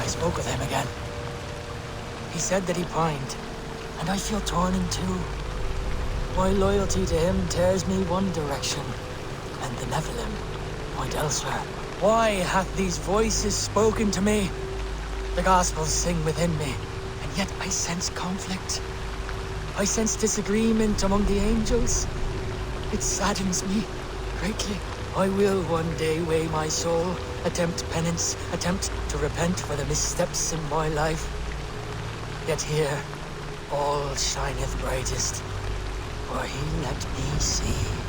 I spoke with him again. He said that he pined, and I feel torn in two. My loyalty to him tears me one direction, and the Nephilim point elsewhere. Why hath these voices spoken to me? The Gospels sing within me, and yet I sense conflict. I sense disagreement among the angels. It saddens me greatly. I will one day weigh my soul, attempt penance, attempt to repent for the missteps in my life. Yet here, all shineth brightest, for he let me see.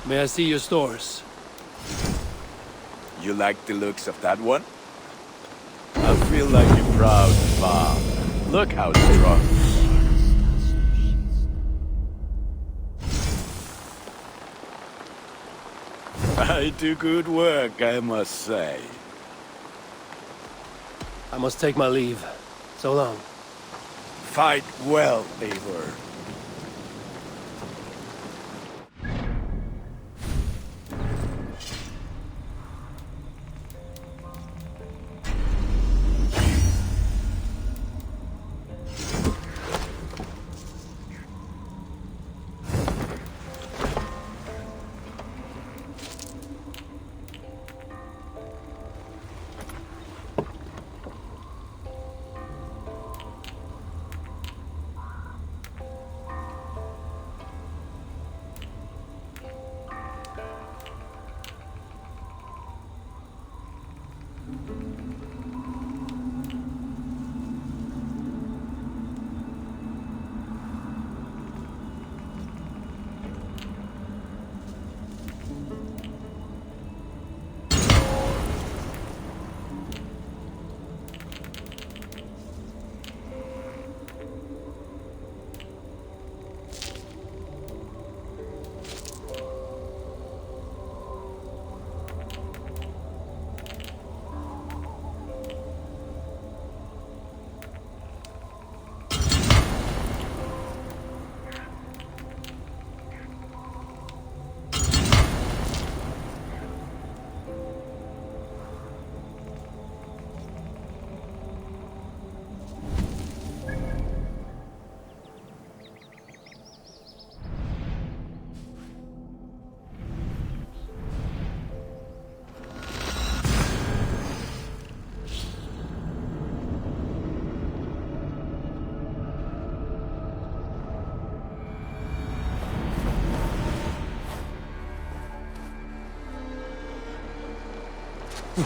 May I see your stores? You like the looks of that one? I feel like a proud father. Look how strong you are. I do good work, I must say. I must take my leave. So long. Fight well, Eivor. To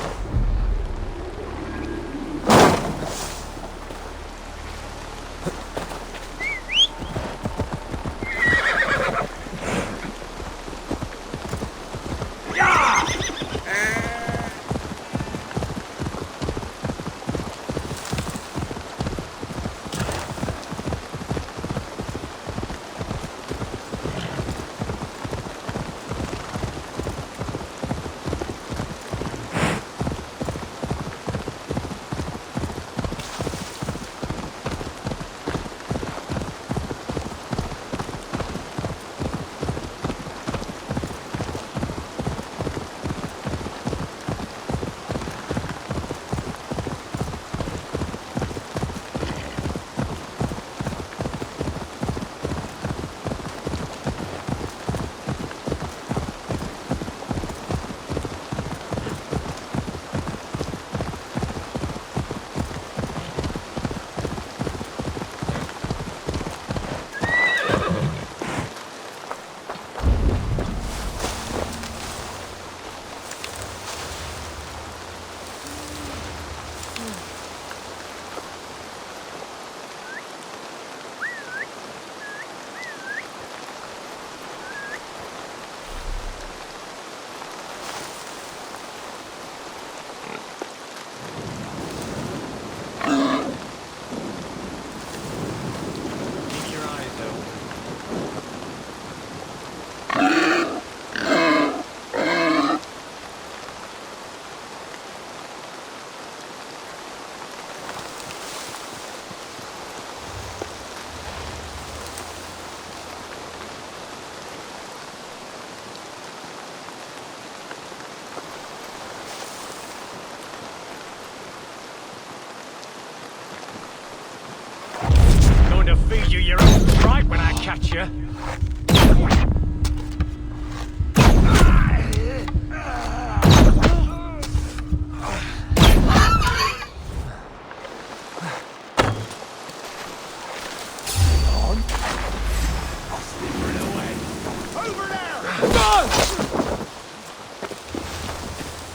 feed you your own fright when I catch you.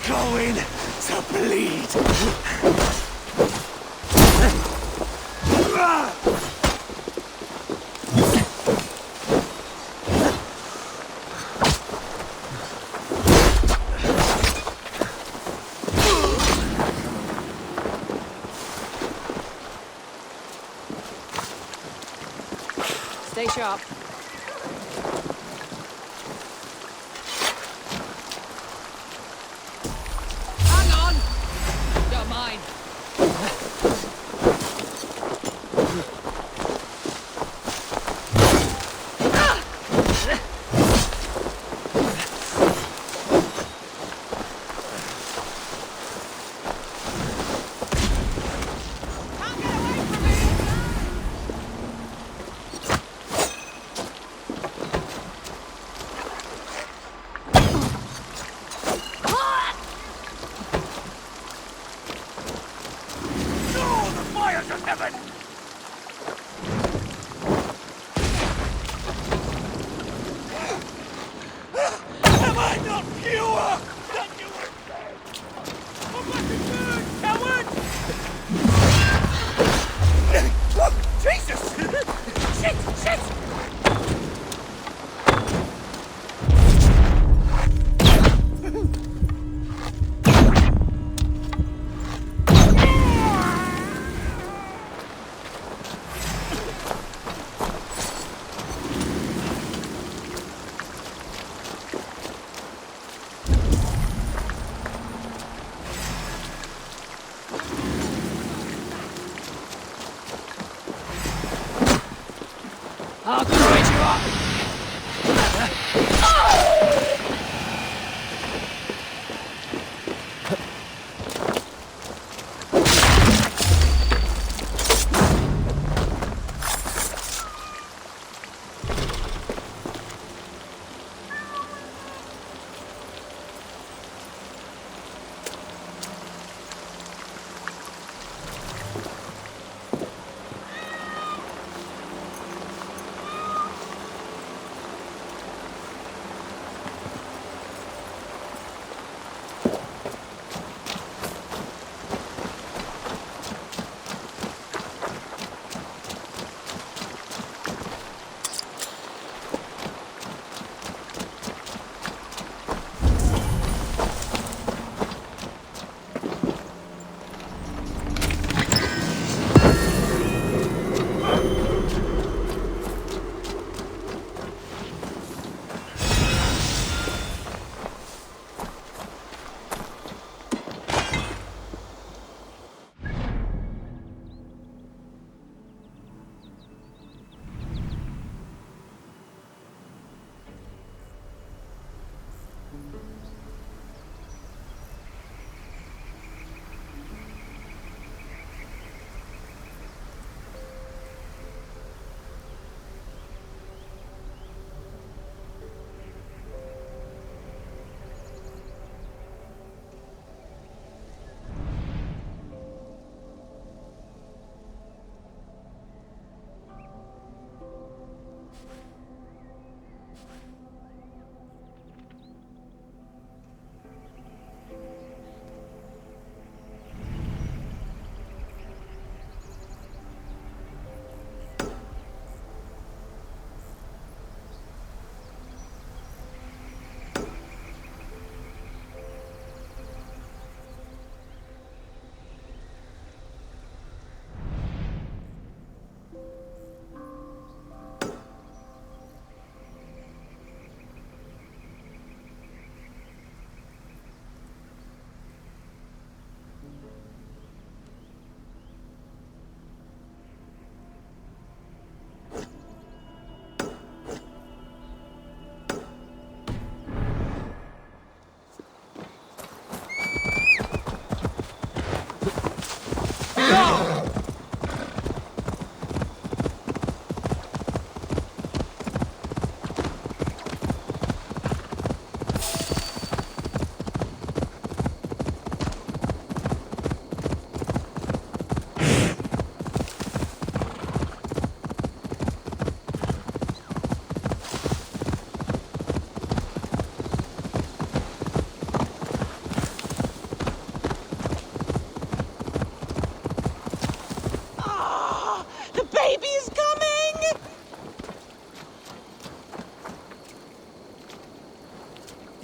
Going to bleed. Stay sharp. Hang on! Don't mind. I'll grease you up!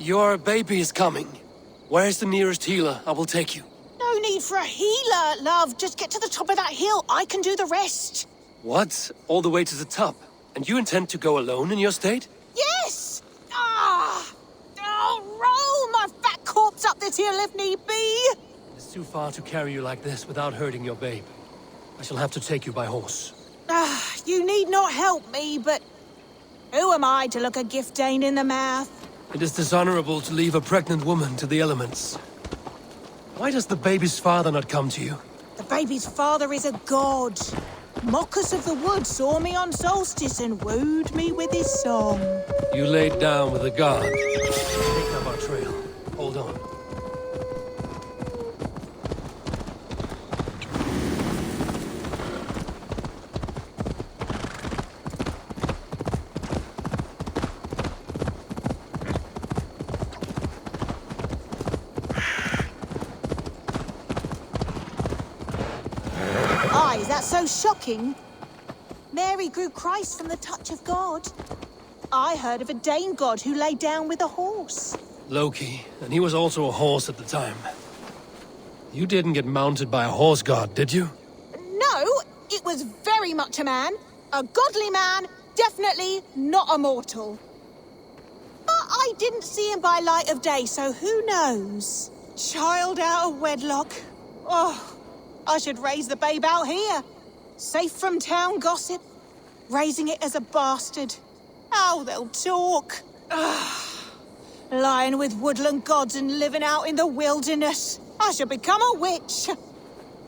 Your baby is coming. Where's the nearest healer? I will take you. No need for a healer, love. Just get to the top of that hill. I can do the rest. What? All the way to the top? And you intend to go alone in your state? Yes! Roll my fat corpse up this hill if need be. It's too far to carry you like this without hurting your babe. I shall have to take you by horse. You need not help me, but who am I to look a gift Dane in the mouth? It is dishonorable to leave a pregnant woman to the elements. Why does the baby's father not come to you? The baby's father is a god. Mockers of the wood saw me on solstice and wooed me with his song. You laid down with a god. Take up our trail. Hold on. Is that so shocking? Mary grew Christ from the touch of God. I heard of a Dane god who lay down with a horse. Loki, and he was also a horse at the time. You didn't get mounted by a horse god, did you? No, it was very much a man. A godly man, definitely not a mortal. But I didn't see him by light of day, so who knows? Child out of wedlock. Oh, I should raise the babe out here. Safe from town gossip. Raising it as a bastard. How they'll talk. Lying with woodland gods and living out in the wilderness. I should become a witch.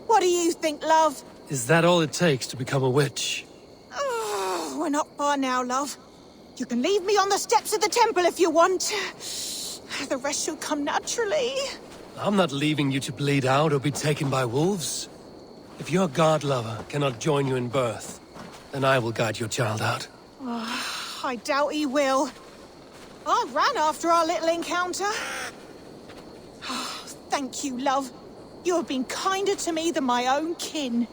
What do you think, love? Is that all it takes to become a witch? We're not far now, love. You can leave me on the steps of the temple if you want. The rest shall come naturally. I'm not leaving you to bleed out or be taken by wolves. If your god lover cannot join you in birth, then I will guide your child out. I doubt he will. I ran after our little encounter. Thank you, love. You have been kinder to me than my own kin.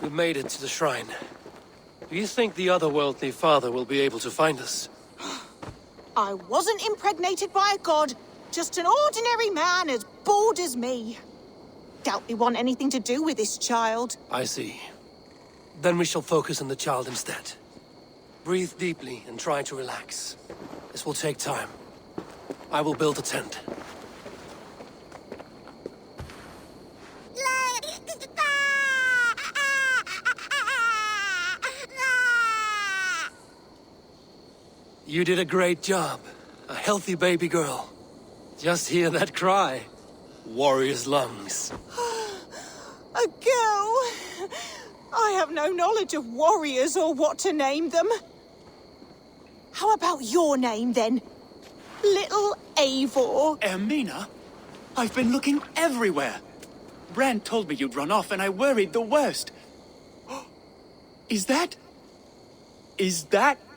We made it to the shrine. Do you think the otherworldly father will be able to find us? I wasn't impregnated by a god, just an ordinary man as bored as me. Doubt we want anything to do with this child. I see. Then we shall focus on the child instead. Breathe deeply and try to relax. This will take time. I will build a tent. You did a great job. A healthy baby girl. Just hear that cry. Warrior's lungs. A girl? I have no knowledge of warriors or what to name them. How about your name, then? Little Eivor. Ermina? I've been looking everywhere. Brand told me you'd run off and I worried the worst. Is that...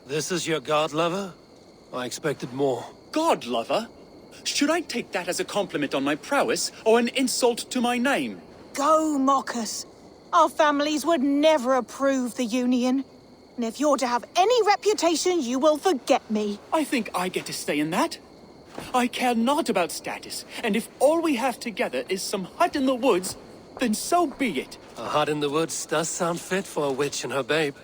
This is your god lover? I expected more. God lover? Should I take that as a compliment on my prowess or an insult to my name? Go mock us. Our families would never approve the union. And if you're to have any reputation, you will forget me. I think I get to stay in that. I care not about status, and if all we have together is some hut in the woods, then so be it. A hut in the woods does sound fit for a witch and her babe.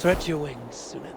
Stretch your wings, Sunan.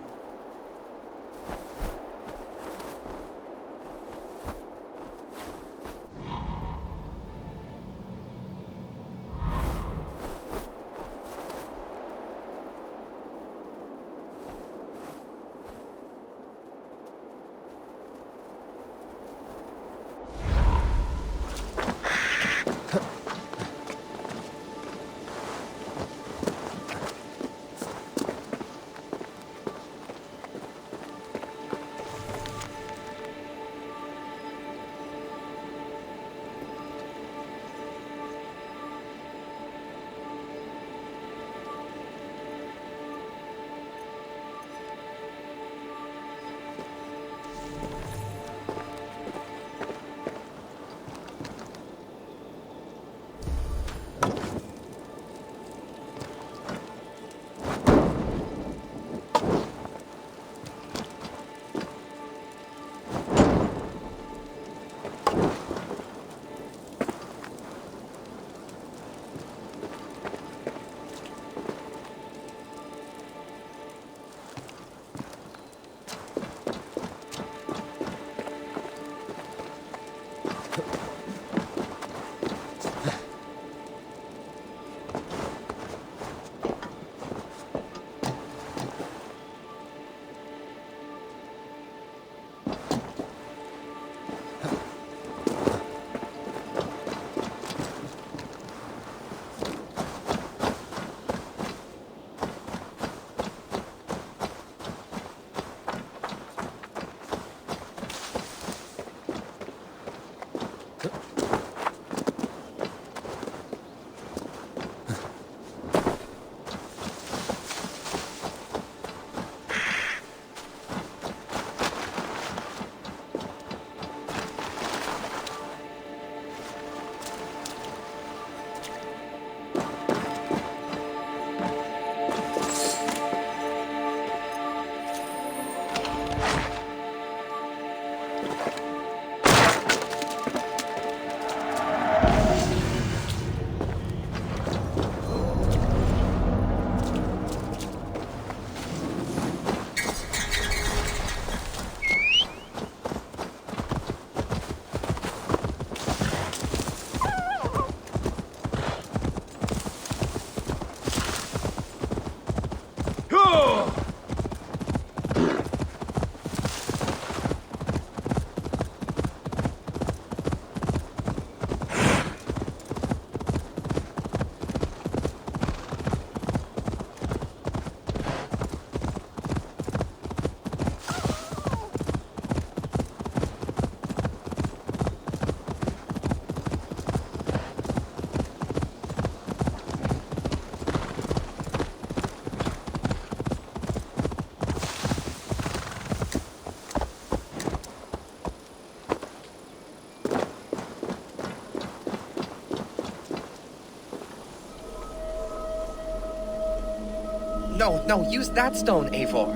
no, use that stone, Eivor.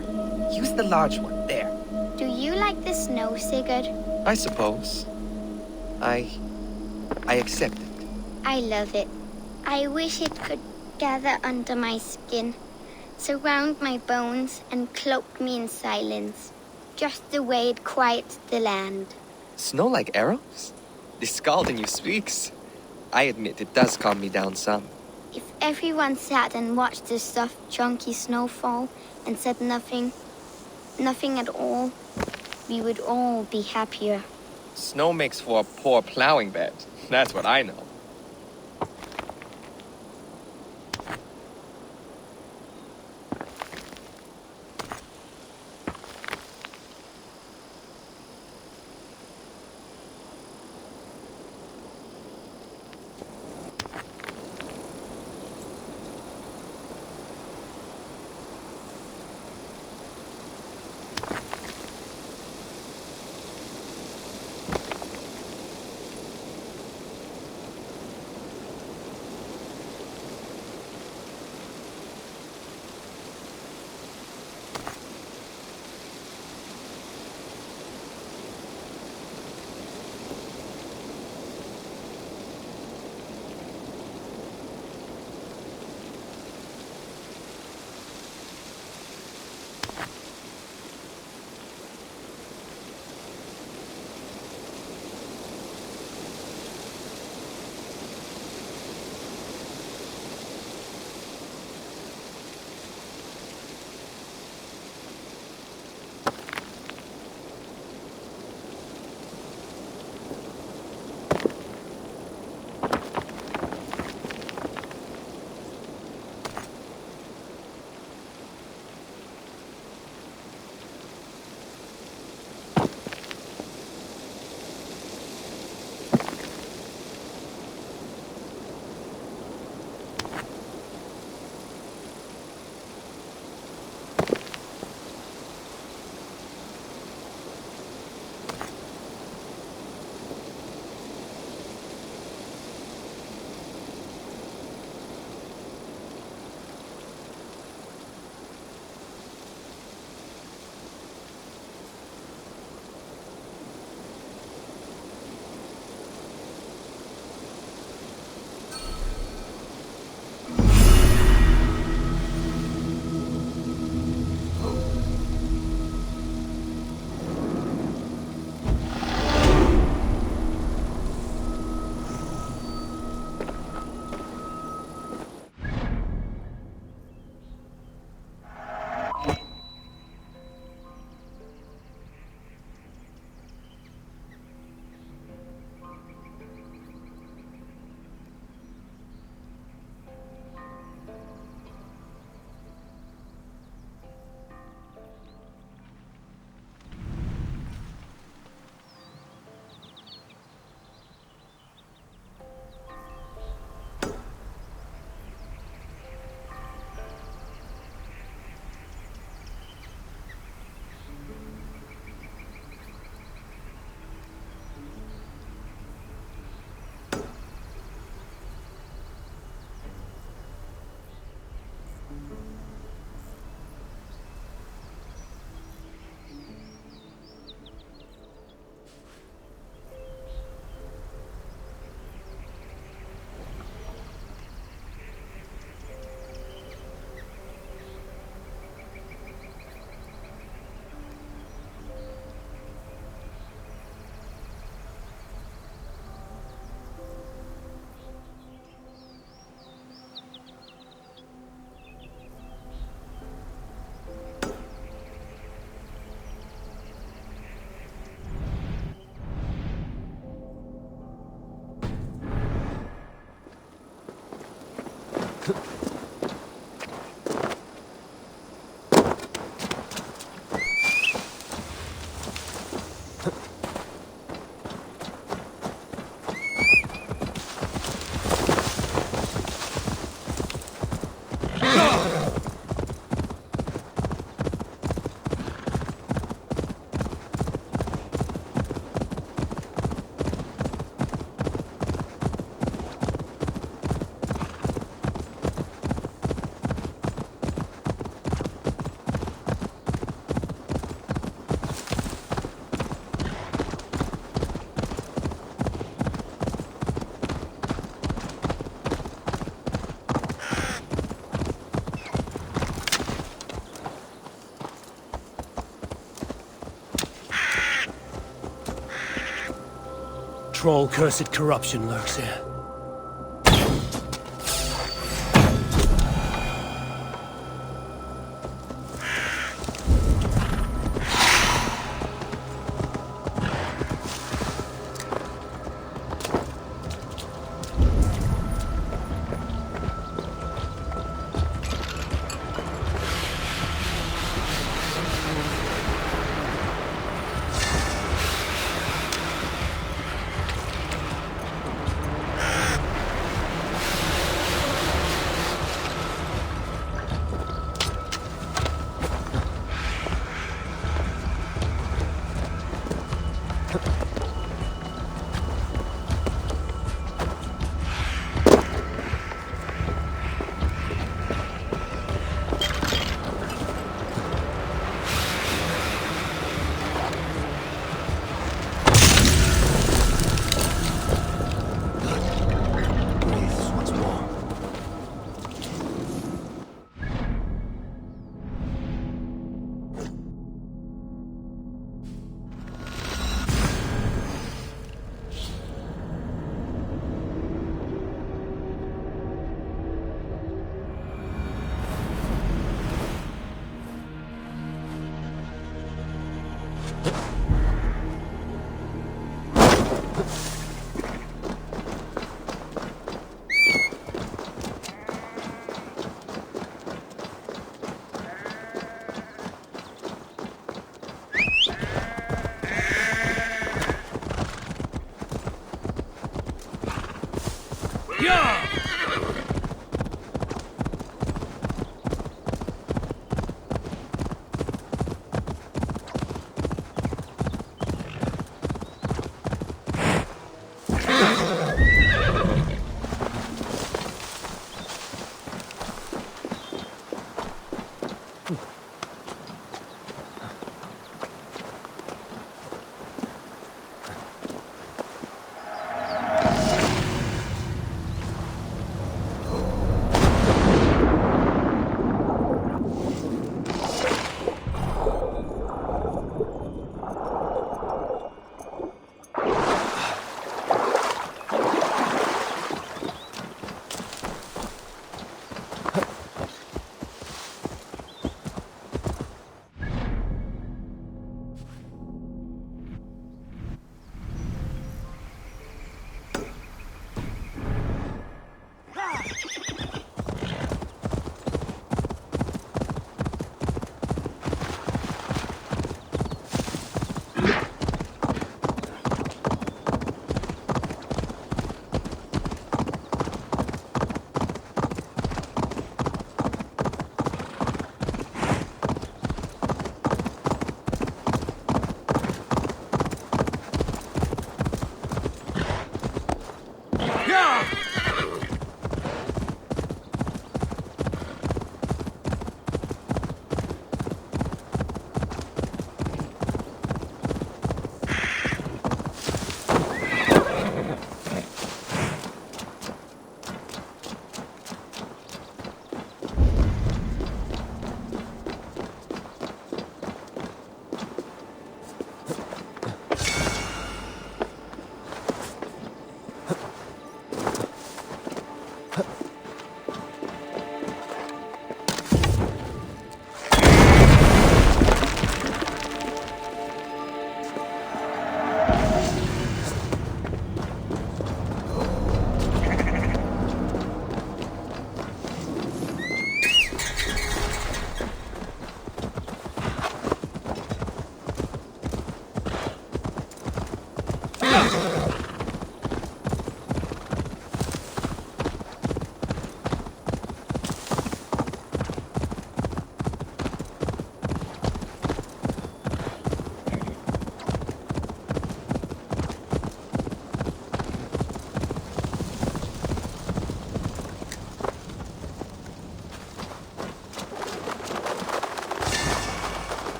Use the large one, there. Do you like the snow, Sigurd? I suppose. I accept it. I love it. I wish it could gather under my skin, surround my bones, and cloak me in silence, just the way it quiets the land. Snow like arrows? The Skald in you speaks. I admit it does calm me down some. If everyone sat and watched the soft, chunky snowfall and said nothing at all, we would all be happier. Snow makes for a poor plowing bed. That's what I know. troll cursed corruption lurks here.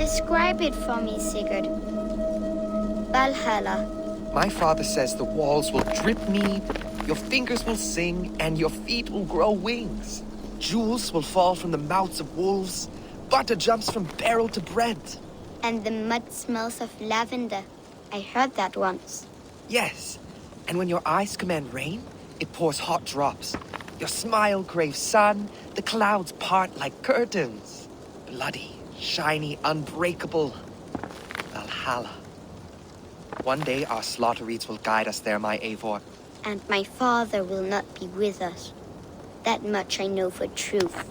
Describe it for me, Sigurd. Valhalla. My father says the walls will drip mead, your fingers will sing, and your feet will grow wings. Jewels will fall from the mouths of wolves, butter jumps from barrel to bread. And the mud smells of lavender. I heard that once. Yes, and when your eyes command rain, it pours hot drops. Your smile craves sun, the clouds part like curtains. Bloody, shiny, unbreakable. Valhalla. One day our slaughter reeds will guide us there, my Eivor. And my father will not be with us. That much I know for truth.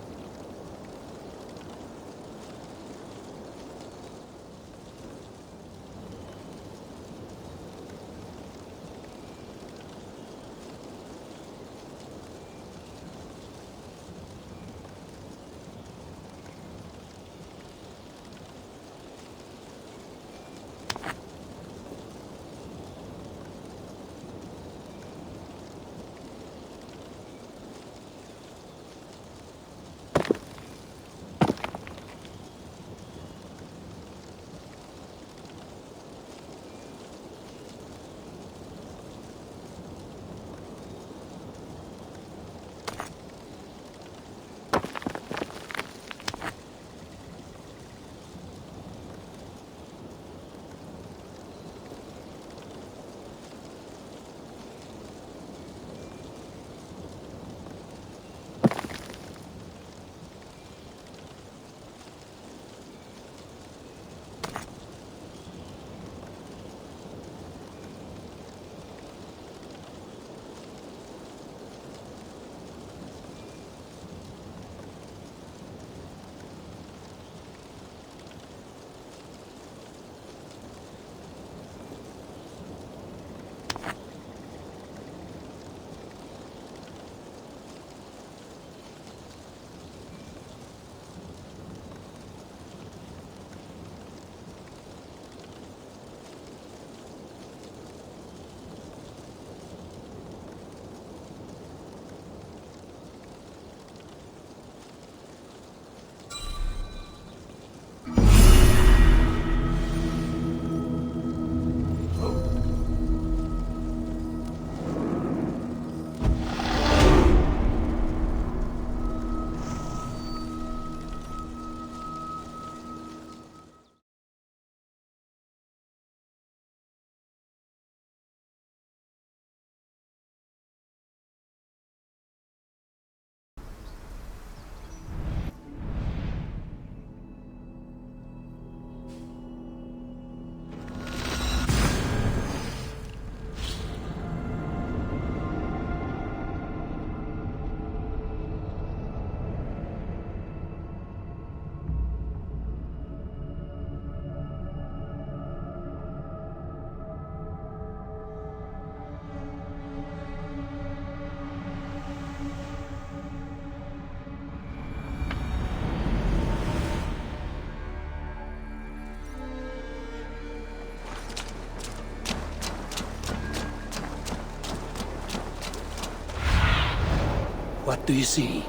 What do you see?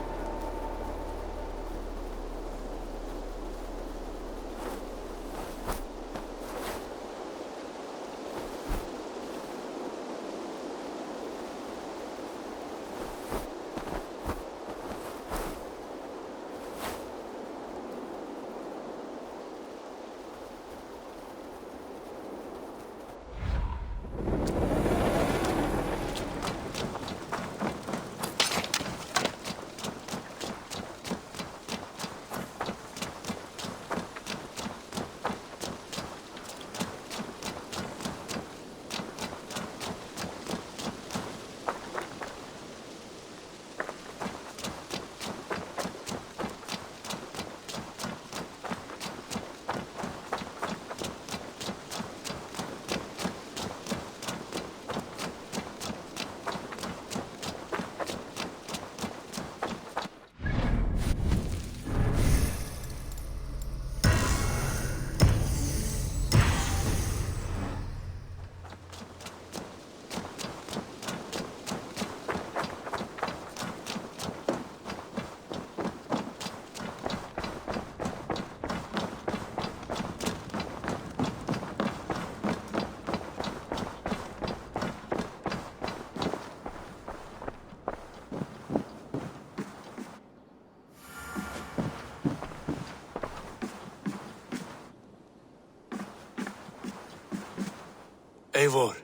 Eivor,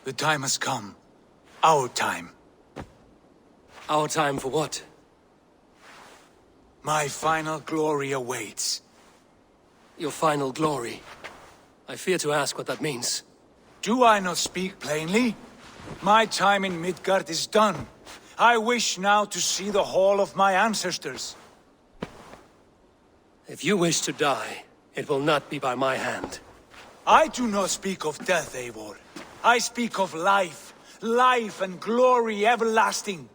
the time has come. Our time. Our time for what? My final glory awaits. Your final glory. I fear to ask what that means. Do I not speak plainly? My time in Midgard is done. I wish now to see the hall of my ancestors. If you wish to die, it will not be by my hand. I do not speak of death, Eivor. I speak of life. Life and glory everlasting.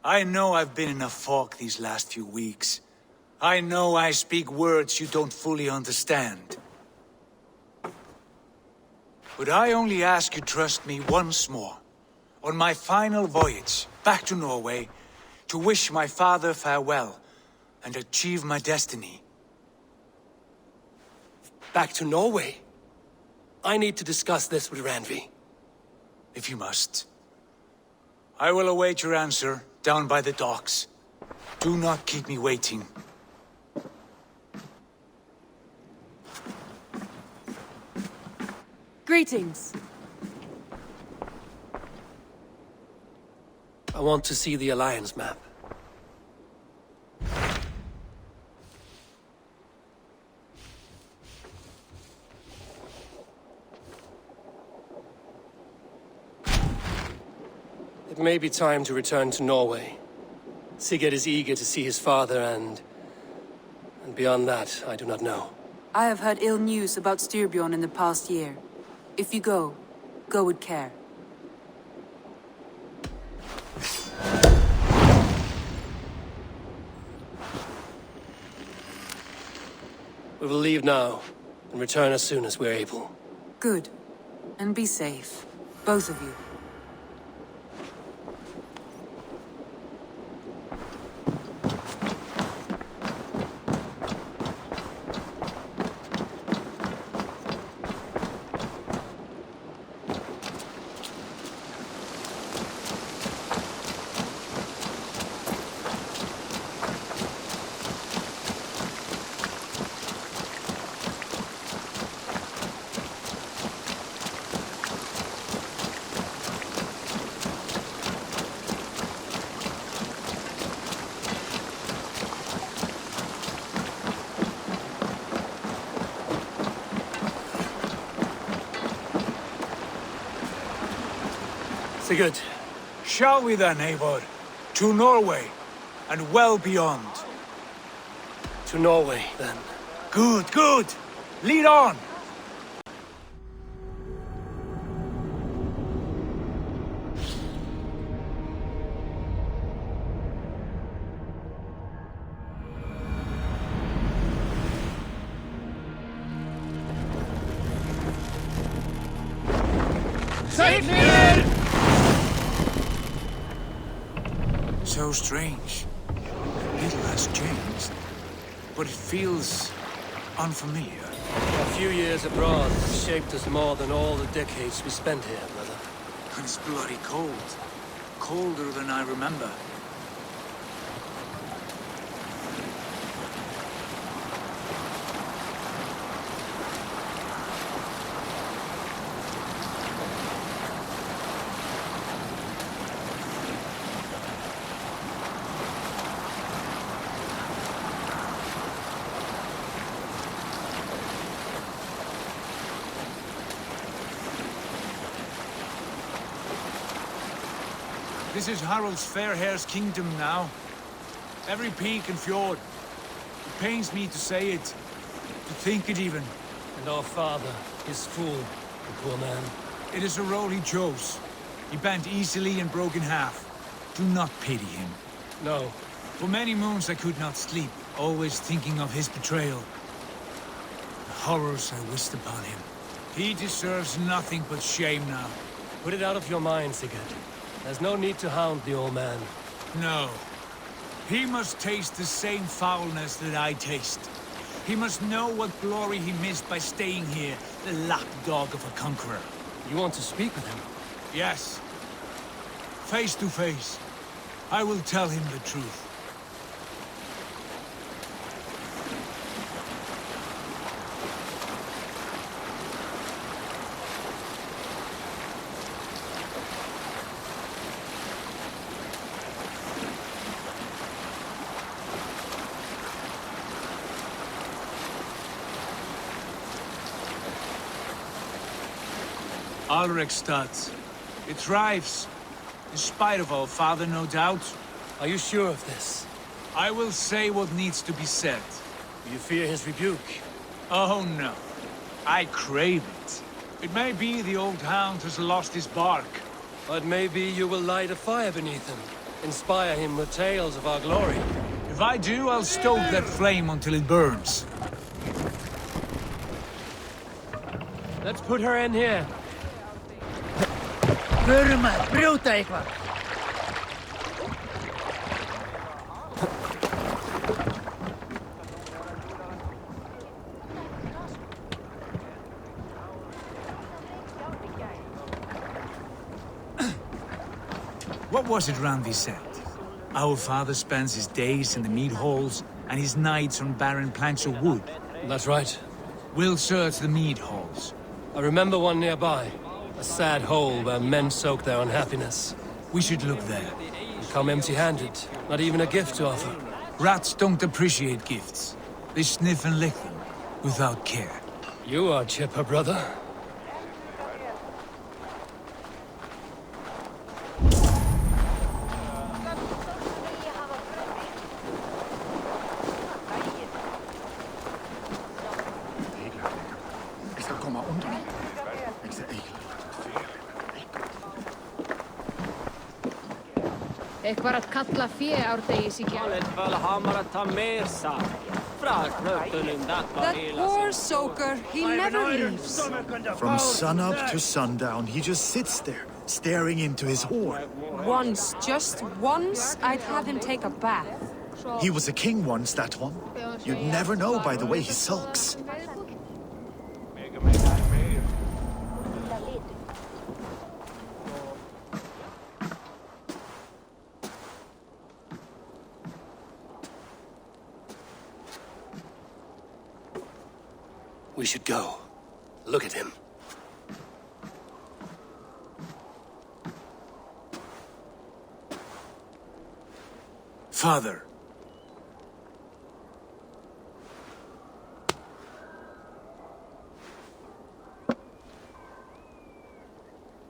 I know I've been in a fog these last few weeks. I know I speak words you don't fully understand. But I only ask you trust me once more. On my final voyage back to Norway, to wish my father farewell and achieve my destiny. Back to Norway? I need to discuss this with Randvi. If you must. I will await your answer down by the docks. Do not keep me waiting. Greetings. I want to see the Alliance map. It may be time to return to Norway. Sigurd is eager to see his father and beyond that, I do not know. I have heard ill news about Styrbjorn in the past year. If you go with care. We will leave now and return as soon as we're able. Good. And be safe. Both of you. Sigurd. Shall we then, Eivor? To Norway, and well beyond. To Norway, then. Good, good! Lead on! Save me! So strange. Little has changed, but it feels unfamiliar. A few years abroad shaped us more than all the decades we spent here, brother. And it's bloody cold. Colder than I remember. This is Harald's Fairhair's kingdom now. Every peak and fjord. It pains me to say it, to think it even. And our father, his fool, the poor man. It is a role he chose. He bent easily and broke in half. Do not pity him. No. For many moons I could not sleep, always thinking of his betrayal. The horrors I wished upon him. He deserves nothing but shame now. Put it out of your mind, Sigurd. There's no need to hound the old man. No. He must taste the same foulness that I taste. He must know what glory he missed by staying here, the lapdog of a conqueror. You want to speak with him? Yes. Face to face. I will tell him the truth. Alrekstad. It thrives. In spite of our father, no doubt. Are you sure of this? I will say what needs to be said. You fear his rebuke? Oh no. I crave it. It may be the old hound has lost his bark. But maybe you will light a fire beneath him. Inspire him with tales of our glory. If I do, I'll stoke that flame until it burns. Let's put her in here. What was it Randi said? Our father spends his days in the mead halls and his nights on barren planks of wood. That's right. We'll search the mead halls. I remember one nearby. A sad hole where men soak their unhappiness. We should look there. You come empty-handed. Not even a gift to offer. Rats don't appreciate gifts. They sniff and lick them, without care. You are chipper, brother. Eitthvað að kalla fé árdegis í gjár. That poor soaker, he never leaves. From sunup to sundown, he just sits there, staring into his horn. Once, just once, I'd have him take a bath. He was a king once, that one. You'd never know by the way he sulks. We should go. Look at him. Father.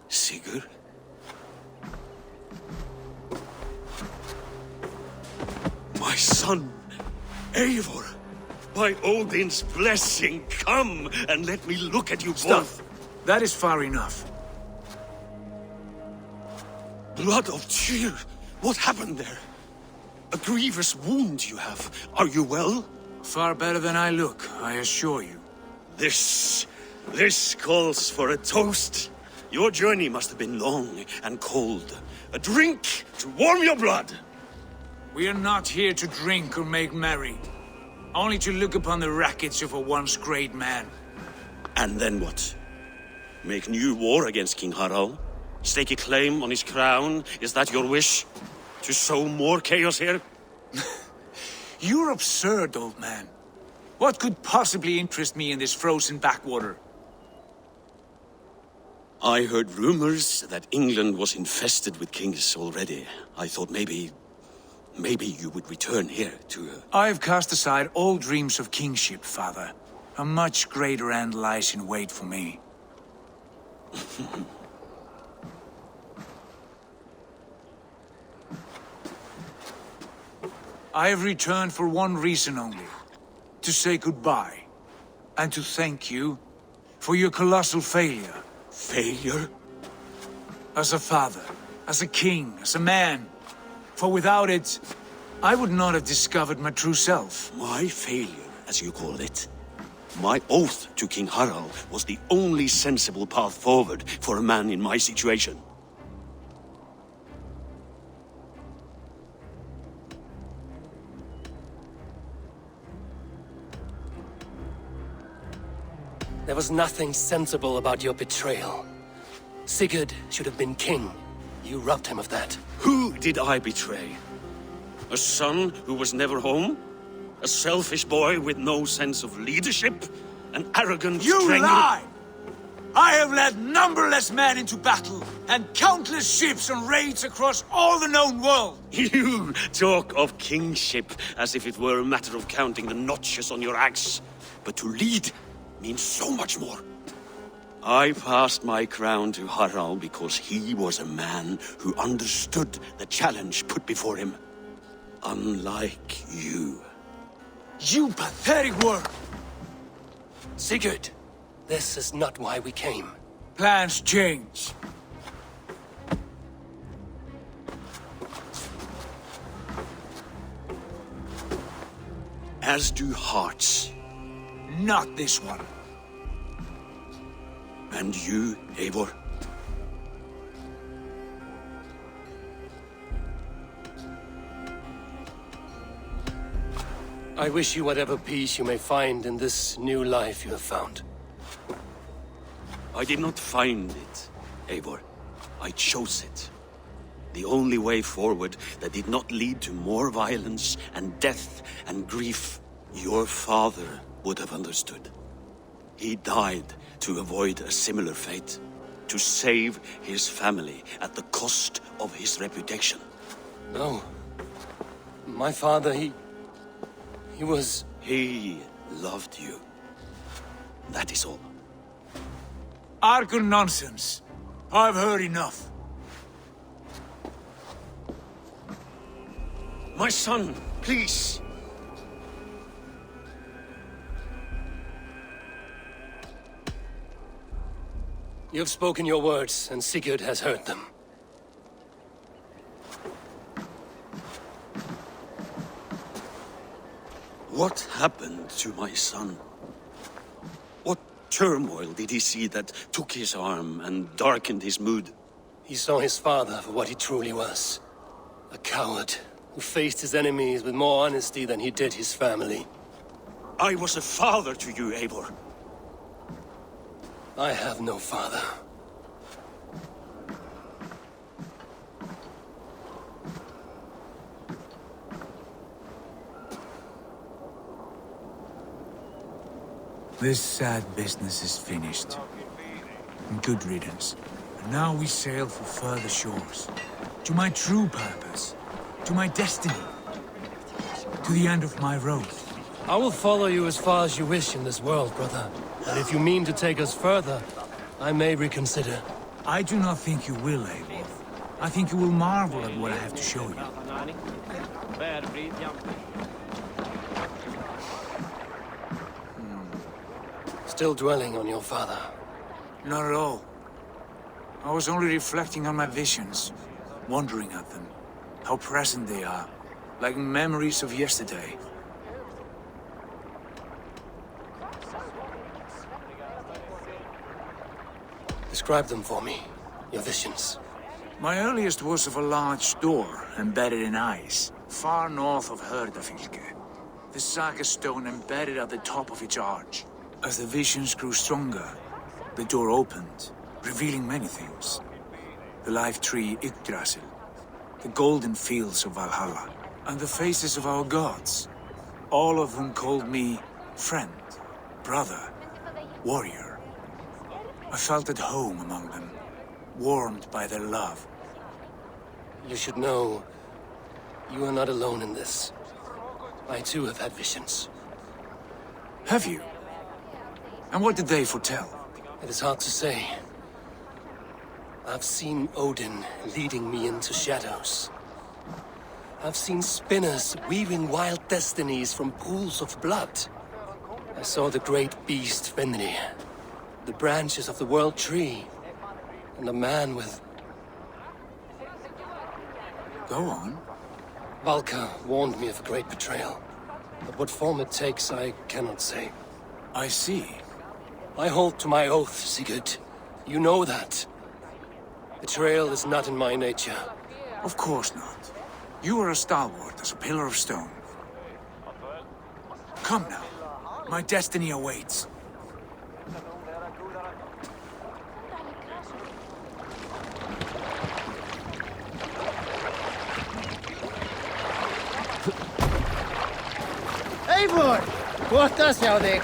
Sigurd? My son, Eivor! By Odin's blessing, come and let me look at you both. That is far enough. Blood of Tyr, what happened there? A grievous wound you have. Are you well? Far better than I look, I assure you. This calls for a toast. Your journey must have been long and cold. A drink to warm your blood. We are not here to drink or make merry. Only to look upon the wreckage of a once great man. And then what? Make new war against King Harald? Stake a claim on his crown? Is that your wish? To sow more chaos here? You're absurd, old man. What could possibly interest me in this frozen backwater? I heard rumors that England was infested with kings already. I thought maybe you would return here to... I've cast aside all dreams of kingship, father. A much greater end lies in wait for me. I have returned for one reason only. To say goodbye. And to thank you for your colossal failure. Failure? As a father, as a king, as a man. For without it, I would not have discovered my true self. My failure, as you call it. My oath to King Harald was the only sensible path forward for a man in my situation. There was nothing sensible about your betrayal. Sigurd should have been king. You robbed him of that. Who did I betray? A son who was never home? A selfish boy with no sense of leadership? An arrogant You Drengr? lie! I have led numberless men into battle, and countless ships on raids across all the known world! You talk of kingship as if it were a matter of counting the notches on your axe. But to lead means so much more. I passed my crown to Harald because he was a man who understood the challenge put before him. Unlike you. You pathetic worm! Sigurd, this is not why we came. Plans change. As do hearts. Not this one. And you, Eivor? I wish you whatever peace you may find in this new life you have found. I did not find it, Eivor. I chose it. The only way forward that did not lead to more violence and death and grief. Your father would have understood. He died to avoid a similar fate. To save his family at the cost of his reputation. No. My father, he was... He loved you. That is all. Argon nonsense. I've heard enough. My son, please. You have spoken your words, and Sigurd has heard them. What happened to my son? What turmoil did he see that took his arm and darkened his mood? He saw his father for what he truly was. A coward who faced his enemies with more honesty than he did his family. I was a father to you, Eivor. I have no father. This sad business is finished. And good riddance. And now we sail for further shores. To my true purpose. To my destiny. To the end of my road. I will follow you as far as you wish in this world, brother. And if you mean to take us further, I may reconsider. I do not think you will, Eivor. I think you will marvel at what I have to show you. Still dwelling on your father? Not at all. I was only reflecting on my visions, wondering at them. How present they are, like memories of yesterday. Describe them for me, your visions. My earliest was of a large door embedded in ice, far north of Herdafylke. The saga stone embedded at the top of its arch. As the visions grew stronger, the door opened, revealing many things. The life tree Yggdrasil, the golden fields of Valhalla, and the faces of our gods. All of them called me friend, brother, warrior. I felt at home among them, warmed by their love. You should know, you are not alone in this. I too have had visions. Have you? And what did they foretell? It is hard to say. I've seen Odin leading me into shadows. I've seen spinners weaving wild destinies from pools of blood. I saw the great beast Fenrir, the branches of the world tree, and a man with... Go on. Valka warned me of a great betrayal. But what form it takes, I cannot say. I see. I hold to my oath, Sigurd. You know that. Betrayal is not in my nature. Of course not. You are a stalwart as a pillar of stone. Come now. My destiny awaits. Eivor! Gott að sjá þig!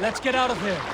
Let's get out of here.